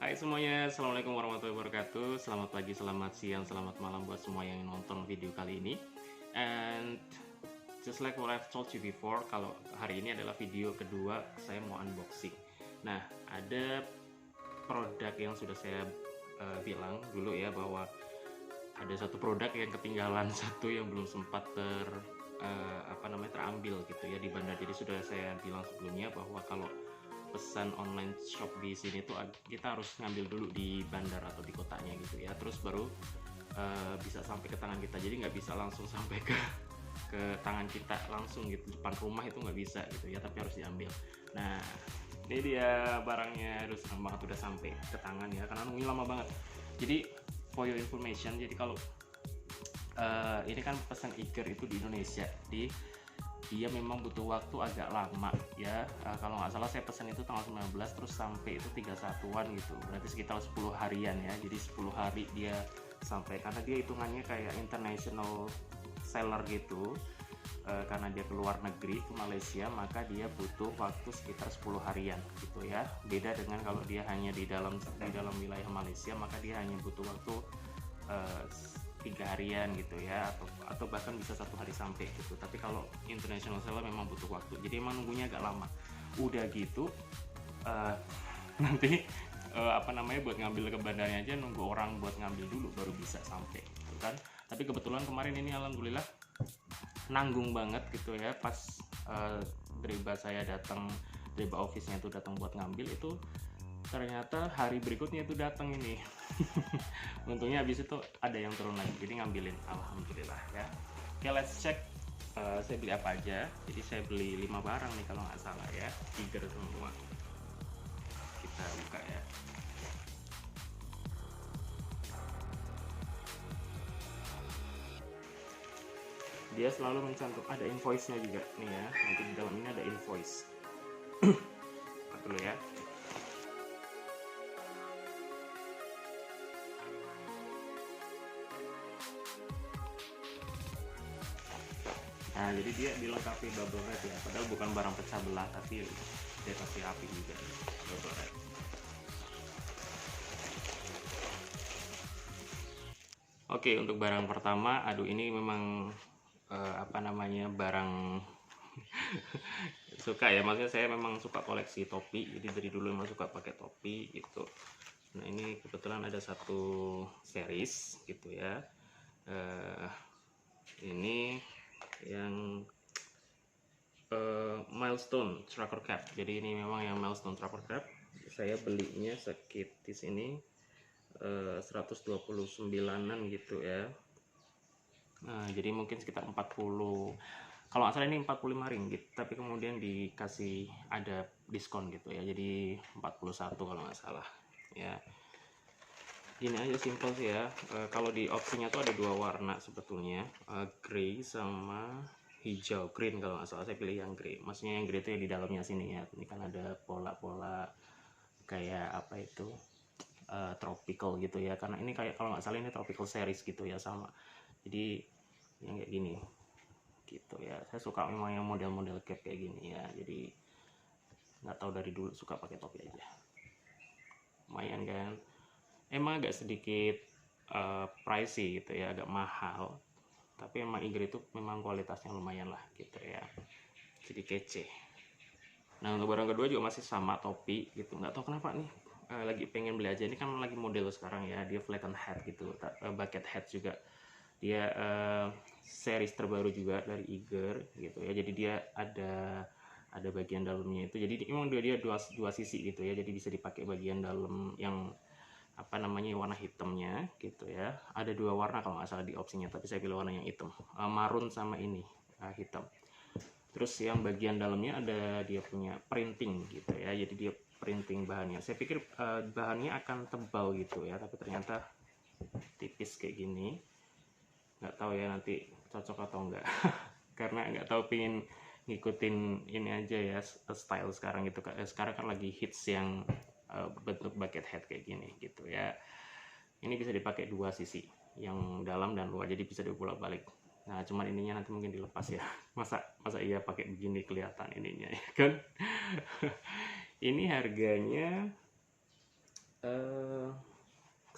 Hai semuanya, Assalamualaikum warahmatullahi wabarakatuh. Selamat pagi, selamat siang, selamat malam buat semua yang nonton video kali ini. And just like what I've told you before, kalau hari ini adalah video kedua saya mau unboxing. Nah, ada produk yang sudah saya bilang dulu ya, bahwa ada satu produk yang ketinggalan, satu yang belum sempat terambil gitu ya di bandar. Jadi sudah saya bilang sebelumnya bahwa kalau pesan online shop di sini tuh kita harus ngambil dulu di bandar atau di kotanya gitu ya, terus baru bisa sampai ke tangan kita. Jadi nggak bisa langsung sampai ke tangan kita langsung gitu, depan rumah itu nggak bisa gitu ya, tapi harus diambil. Nah, ini dia barangnya. Aduh, senang banget udah sampai ke tangan ya, karena nungguin lama banget. Jadi for your information, jadi kalau ini kan pesan Eager itu di Indonesia, dia memang butuh waktu agak lama ya. Kalau nggak salah saya pesan itu tanggal 19, terus sampai itu 31-an gitu, berarti sekitar 10 harian ya. Jadi 10 hari dia sampai, karena dia hitungannya kayak international seller gitu. Karena dia keluar negeri ke Malaysia, maka dia butuh waktu sekitar 10 harian gitu ya. Beda dengan kalau dia hanya di dalam wilayah Malaysia, maka dia hanya butuh waktu 3 harian gitu ya, atau bahkan bisa 1 hari sampai gitu. Tapi kalau international seller memang butuh waktu, jadi emang nunggunya agak lama. Udah gitu nanti buat ngambil ke bandarnya aja nunggu orang buat ngambil dulu baru bisa sampai gitu kan. Tapi kebetulan kemarin ini alhamdulillah nanggung banget gitu ya, pas driba saya datang, driba office-nya itu datang buat ngambil, itu ternyata hari berikutnya itu datang ini. Untungnya habis itu ada yang turun lagi, jadi ngambilin, alhamdulillah ya. Oke, let's check saya beli apa aja. Jadi saya beli 5 barang nih kalau nggak salah ya, Eager semua. Kita buka ya. Dia selalu mencantum, ada invoice-nya juga nih ya, nanti di dalam ini ada invoice. Buka dulu ya. Nah, jadi dia dilengkapi bubble wrap ya, padahal bukan barang pecah belah, tapi dia kasih api juga, bubble wrap. Oke, untuk barang pertama, aduh ini memang barang suka ya, maksudnya saya memang suka koleksi topi, jadi dari dulu memang suka pakai topi gitu. Nah, ini kebetulan ada satu series gitu ya. Ini yang milestone trucker cap. Jadi ini memang yang milestone trucker cap. Saya belinya sekit di sini 129-an gitu ya. Nah, jadi mungkin sekitar 40, kalau nggak salah ini 45 ringgit, tapi kemudian dikasih ada diskon gitu ya, jadi 41 kalau nggak salah ya. Gini aja, simple sih ya. Kalau di opsinya tuh ada 2 warna sebetulnya, grey sama hijau, green kalau nggak salah. Saya pilih yang grey, maksudnya yang grey itu ya di dalamnya sini ya. Ini kan ada pola-pola kayak apa itu, tropical gitu ya, karena ini kayak kalau nggak salah ini tropical series gitu ya, sama. Jadi yang kayak gini gitu ya, saya suka memang yang model-model cap kayak gini ya. Jadi nggak tahu, dari dulu suka pakai topi aja. Lumayan kan, emang agak sedikit pricey gitu ya, agak mahal, tapi emang Eager itu memang kualitasnya lumayan lah gitu ya, jadi kece. Nah, untuk barang kedua juga masih sama, topi gitu. Nggak tahu kenapa nih lagi pengen beli aja. Ini kan lagi model sekarang ya, dia flatten hat gitu, bucket hat juga. Dia series terbaru juga dari Eager gitu ya. Jadi dia ada bagian dalamnya itu. Jadi emang dia dua sisi gitu ya. Jadi bisa dipakai bagian dalam yang warna hitamnya gitu ya. Ada 2 warna kalau nggak salah di opsinya, tapi saya pilih warna yang hitam, marun sama ini hitam. Terus yang bagian dalamnya ada dia punya printing gitu ya, jadi dia printing bahannya. Saya pikir bahannya akan tebal gitu ya, tapi ternyata tipis kayak gini. Nggak tahu ya nanti cocok atau enggak. Karena nggak tahu, pingin ngikutin ini aja ya, style sekarang gitu. Sekarang kan lagi hits yang bentuk bucket hat kayak gini gitu ya. Ini bisa dipakai 2 sisi, yang dalam dan luar, jadi bisa dibolak-balik. Nah, cuman ininya nanti mungkin dilepas ya. Masa iya pakai begini kelihatan ininya ya kan. Ini harganya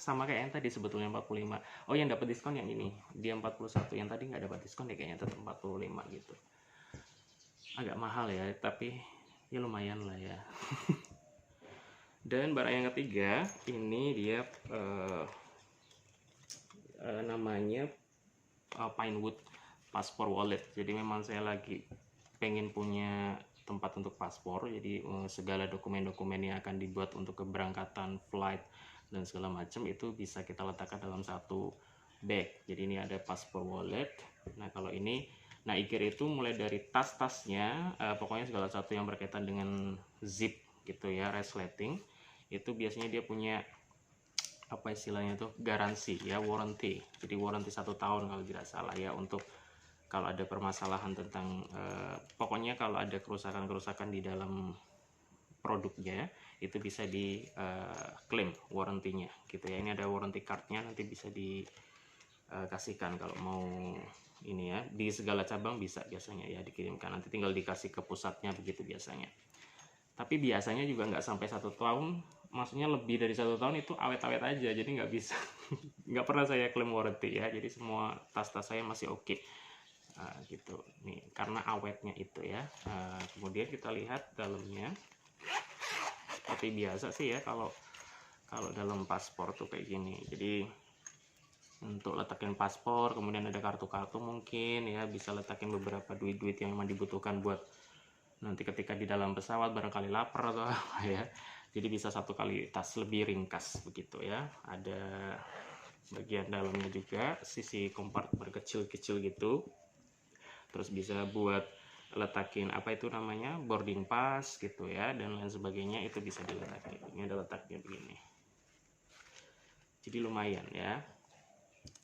sama kayak yang tadi sebetulnya 45. Oh, yang dapat diskon yang ini dia 41, yang tadi nggak dapat diskon ya kayaknya tetap 45 gitu. Agak mahal ya, tapi ya lumayan lah ya. Dan barang yang ketiga ini dia namanya Pinewood Passport Wallet. Jadi memang saya lagi pengen punya tempat untuk paspor, jadi segala dokumen-dokumen yang akan dibuat untuk keberangkatan, flight dan segala macam itu bisa kita letakkan dalam satu bag. Jadi ini ada paspor wallet. Nah kalau ini, nah IKER itu mulai dari tas-tasnya, pokoknya segala satu yang berkaitan dengan zip gitu ya, resleting, itu biasanya dia punya apa istilahnya tuh, garansi ya, warranty. Jadi warranty 1 tahun kalau tidak salah ya, untuk kalau ada permasalahan tentang pokoknya kalau ada kerusakan-kerusakan di dalam produknya itu bisa di klaim warrantinya gitu ya. Ini ada warranty cardnya, nanti bisa dikasihkan kalau mau ini ya, di segala cabang bisa biasanya ya dikirimkan, nanti tinggal dikasih ke pusatnya begitu biasanya. Tapi biasanya juga nggak sampai 1 tahun, maksudnya lebih dari 1 tahun itu awet-awet aja, jadi nggak bisa nggak pernah saya klaim warranty ya. Jadi semua tas-tas saya masih oke. Gitu nih, karena awetnya itu ya. Kemudian kita lihat dalamnya, seperti biasa sih ya kalau dalam paspor tuh kayak gini. Jadi untuk letakin paspor, kemudian ada kartu-kartu mungkin ya, bisa letakin beberapa duit-duit yang memang dibutuhkan buat nanti ketika di dalam pesawat barangkali lapar atau apa ya. Jadi bisa satu kali tas lebih ringkas begitu ya. Ada bagian dalamnya juga, sisi kompartemen kecil-kecil gitu. Terus bisa buat letakin apa itu namanya, boarding pass gitu ya, dan lain sebagainya, itu bisa diletakin. Ini ada letaknya begini. Jadi lumayan ya.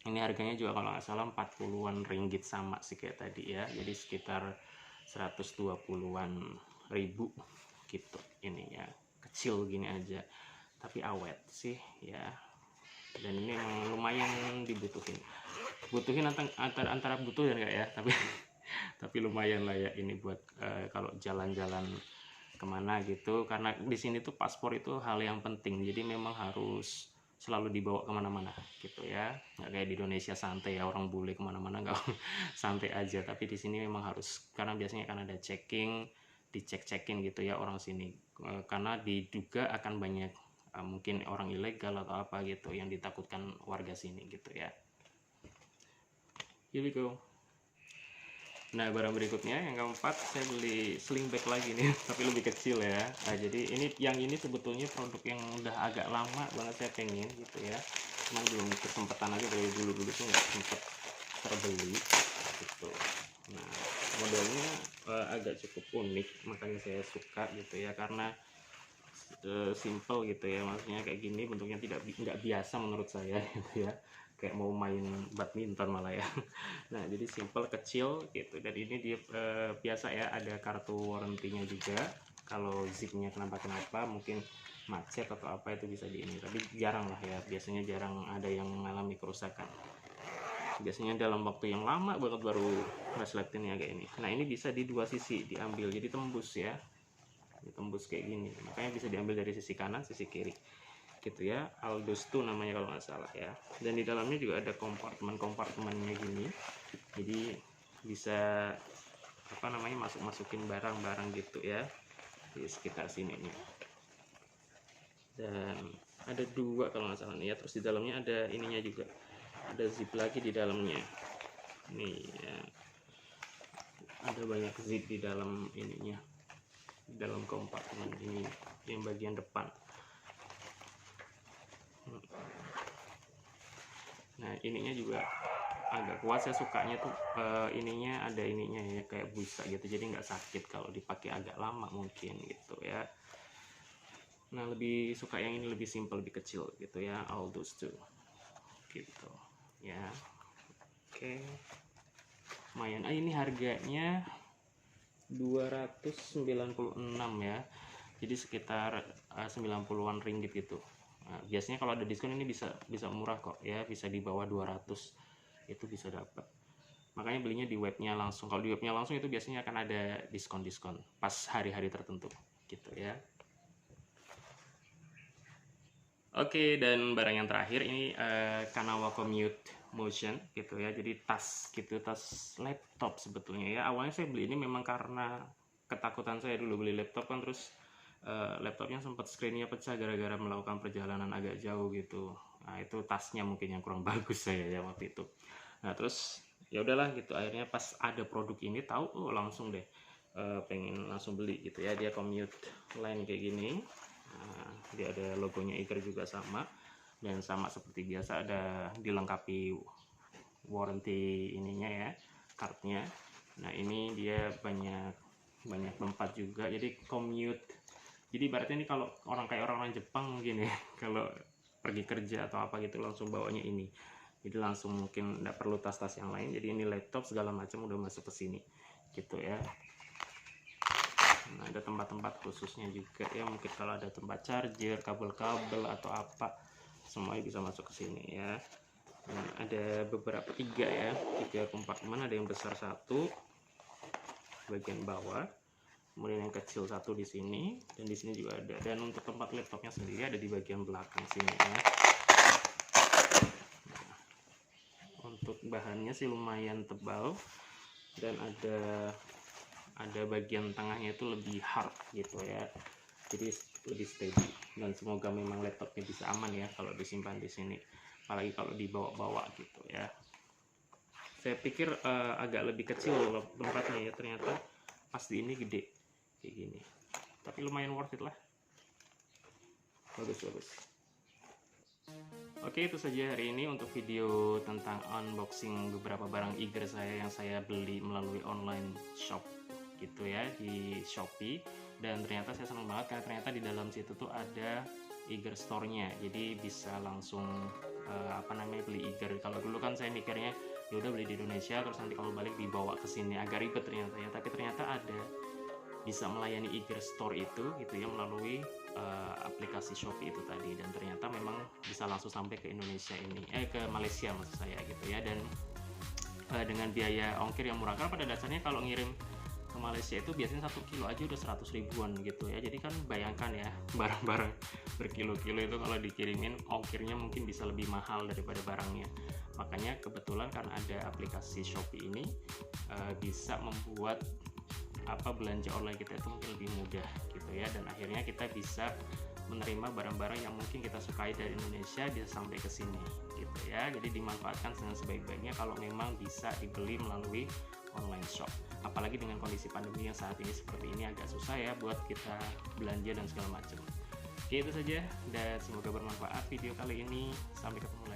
Ini harganya juga kalau nggak salah 40-an ringgit sama sih kayak tadi ya. Jadi sekitar 120-an ribu gitu ini ya. Kecil gini aja, tapi awet sih ya. Dan ini emang lumayan dibutuhin. Antara butuh dan enggak ya, tapi lumayan lah ya ini buat kalau jalan-jalan kemana gitu, karena di sini tuh paspor itu hal yang penting, jadi memang harus selalu dibawa kemana-mana gitu ya. Nggak kayak di Indonesia santai ya, orang bule kemana-mana nggak santai aja, tapi di sini memang harus, karena biasanya kan ada checking, dicek-cekin gitu ya orang sini, karena diduga akan banyak mungkin orang ilegal atau apa gitu yang ditakutkan warga sini gitu ya. Here we go. Nah barang berikutnya yang keempat, saya beli sling bag lagi nih tapi lebih kecil ya. Nah jadi yang ini sebetulnya produk yang udah agak lama banget saya pengen gitu ya, cuman belum kesempatan aja, dari dulu tuh nggak sempet terbeli gitu. Nah modelnya agak cukup unik, makanya saya suka gitu ya, karena simple gitu ya, maksudnya kayak gini bentuknya nggak biasa menurut saya gitu ya, kayak mau main badminton malah ya. Nah jadi simple, kecil gitu, dan ini dia biasa ya, ada kartu warrantinya juga. Kalau zipnya kenapa mungkin macet atau apa itu bisa di ini, tapi jarang lah ya, biasanya jarang ada yang mengalami kerusakan. Biasanya dalam waktu yang lama banget baru resletingnya kayak ini. Nah ini bisa di dua sisi diambil, jadi tembus ya, ditembus kayak gini, makanya bisa diambil dari sisi kanan sisi kiri gitu ya. Aldous tuh namanya kalau nggak salah ya. Dan di dalamnya juga ada kompartemennya gini, jadi bisa apa namanya, masukin barang-barang gitu ya di sekitar sini nih. Dan ada dua kalau nggak salah nih ya. Terus di dalamnya ada ininya juga, ada zip lagi di dalamnya nih ya, ada banyak zip di dalam ininya, di dalam kompartemen ini yang bagian depan. Nah ininya juga agak kuat, saya sukanya tuh ininya ada ininya ya, kayak busa gitu, jadi nggak sakit kalau dipakai agak lama mungkin gitu ya. Nah lebih suka yang ini, lebih simple, lebih kecil gitu ya, Aldous tuh gitu ya. Oke, lumayan. Ini harganya 296 ya, jadi sekitar 90-an ringgit gitu. Nah, biasanya kalau ada diskon ini bisa murah kok ya, bisa di bawah 200 itu bisa dapat. Makanya belinya di webnya langsung. Kalau di webnya langsung itu biasanya akan ada diskon pas hari-hari tertentu gitu ya. Oke, dan barang yang terakhir ini Kanawa Commute Motion gitu ya. Jadi tas gitu, tas laptop sebetulnya ya. Awalnya saya beli ini memang karena ketakutan saya dulu beli laptop kan, terus laptopnya sempat screennya pecah gara-gara melakukan perjalanan agak jauh gitu. Nah, itu tasnya mungkin yang kurang bagus saya ya waktu itu. Nah, terus ya udahlah gitu, akhirnya pas ada produk ini tahu, oh langsung deh pengen langsung beli gitu ya. Dia commute line kayak gini. Nah, dia ada logonya Eiger juga sama, dan sama seperti biasa ada dilengkapi warranty ininya ya, cardnya. Nah, ini dia banyak tempat juga, jadi commute. Jadi ibaratnya ini kalau orang Jepang mungkin ya, kalau pergi kerja atau apa gitu langsung bawanya ini. Jadi langsung mungkin nggak perlu tas-tas yang lain. Jadi ini laptop segala macam udah masuk ke sini gitu ya. Nah, ada tempat-tempat khususnya juga ya, mungkin kalau ada tempat charger, kabel-kabel atau apa, semuanya bisa masuk ke sini ya. Nah, ada beberapa tiga kompartemen, ada yang besar satu bagian bawah, kemudian yang kecil satu di sini, dan di sini juga ada. Dan untuk tempat laptopnya sendiri ada di bagian belakang sini ya. Nah, untuk bahannya sih lumayan tebal, dan ada bagian tengahnya itu lebih hard gitu ya, jadi lebih steady, dan semoga memang laptopnya bisa aman ya kalau disimpan di sini, apalagi kalau dibawa-bawa gitu ya. Saya pikir agak lebih kecil tempatnya ya, ternyata pas di ini gede kayak gini, tapi lumayan worth it lah, bagus. Oke, itu saja hari ini untuk video tentang unboxing beberapa barang Eiger saya yang saya beli melalui online shop gitu ya, di Shopee. Dan ternyata saya senang banget karena ternyata di dalam situ tuh ada Eiger store-nya, jadi bisa langsung beli Eiger. Kalau dulu kan saya mikirnya ya udah beli di Indonesia terus nanti kalau balik dibawa ke sini, agak ribet ternyata ya, tapi ternyata ada bisa melayani Eiger store itu gitu ya melalui aplikasi Shopee itu tadi, dan ternyata memang bisa langsung sampai ke Indonesia ini, ke Malaysia maksud saya gitu ya. Dan dengan biaya ongkir yang murah, karena pada dasarnya kalau ngirim ke Malaysia itu biasanya 1 kilo aja udah 100 ribuan gitu ya. Jadi kan bayangkan ya, barang-barang berkilo-kilo itu kalau dikirimin ongkirnya mungkin bisa lebih mahal daripada barangnya. Makanya kebetulan karena ada aplikasi Shopee ini bisa membuat belanja online kita itu mungkin lebih mudah gitu ya, dan akhirnya kita bisa menerima barang-barang yang mungkin kita sukai dari Indonesia bisa sampai ke sini gitu ya. Jadi dimanfaatkan dengan sebaik-baiknya kalau memang bisa dibeli melalui online shop, apalagi dengan kondisi pandemi yang saat ini seperti ini agak susah ya buat kita belanja dan segala macam. Oke, itu saja dan semoga bermanfaat video kali ini, sampai ketemu lagi.